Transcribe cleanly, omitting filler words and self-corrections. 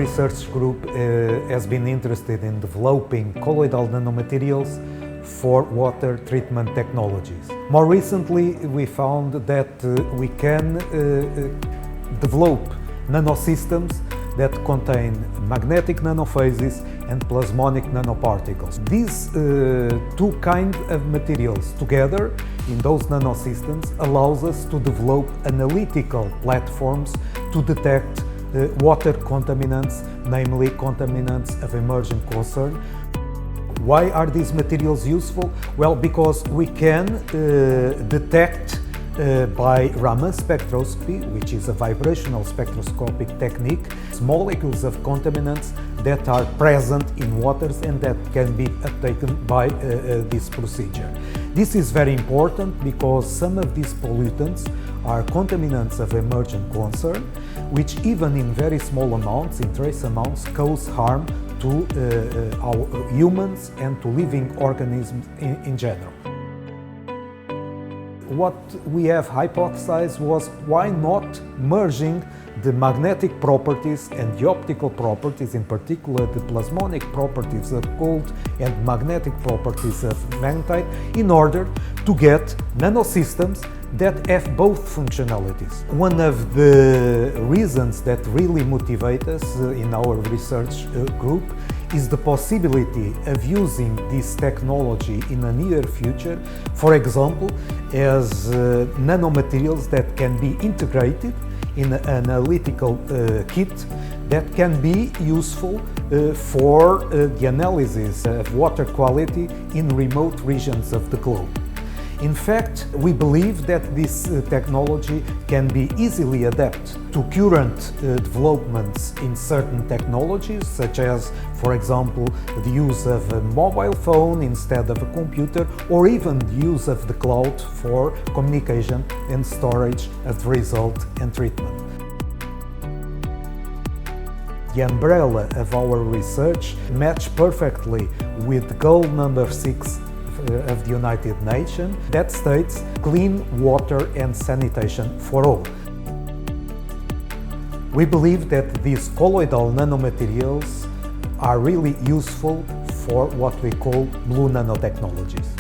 research group has been interested in developing colloidal nanomaterials for water treatment technologies. More recently, we found that we can develop nanosystems that contain magnetic nanophases and plasmonic nanoparticles. These two kinds of materials together in those nanosystems allows us to develop analytical platforms to detect water contaminants, namely contaminants of emerging concern. Why are these materials useful? Well, because we can detect by Raman spectroscopy, which is a vibrational spectroscopic technique, molecules of contaminants that are present in waters and that can be uptaken by this procedure. This is very important because some of these pollutants are contaminants of emergent concern, which even in very small amounts, in trace amounts, cause harm to our humans and to living organisms in general. What we have hypothesized was why not merging the magnetic properties and the optical properties, in particular the plasmonic properties of gold and magnetic properties of magnetite, in order to get nanosystems that have both functionalities. One of the reasons that really motivate us in our research group is the possibility of using this technology in the near future, for example, as nanomaterials that can be integrated in an analytical kit that can be useful for the analysis of water quality in remote regions of the globe. In fact, we believe that this technology can be easily adapted to current developments in certain technologies, such as, for example, the use of a mobile phone instead of a computer, or even the use of the cloud for communication and storage of the result and treatment. The umbrella of our research matched perfectly with goal number 6 of the United Nations that states clean water and sanitation for all. We believe that these colloidal nanomaterials are really useful for what we call blue nanotechnologies.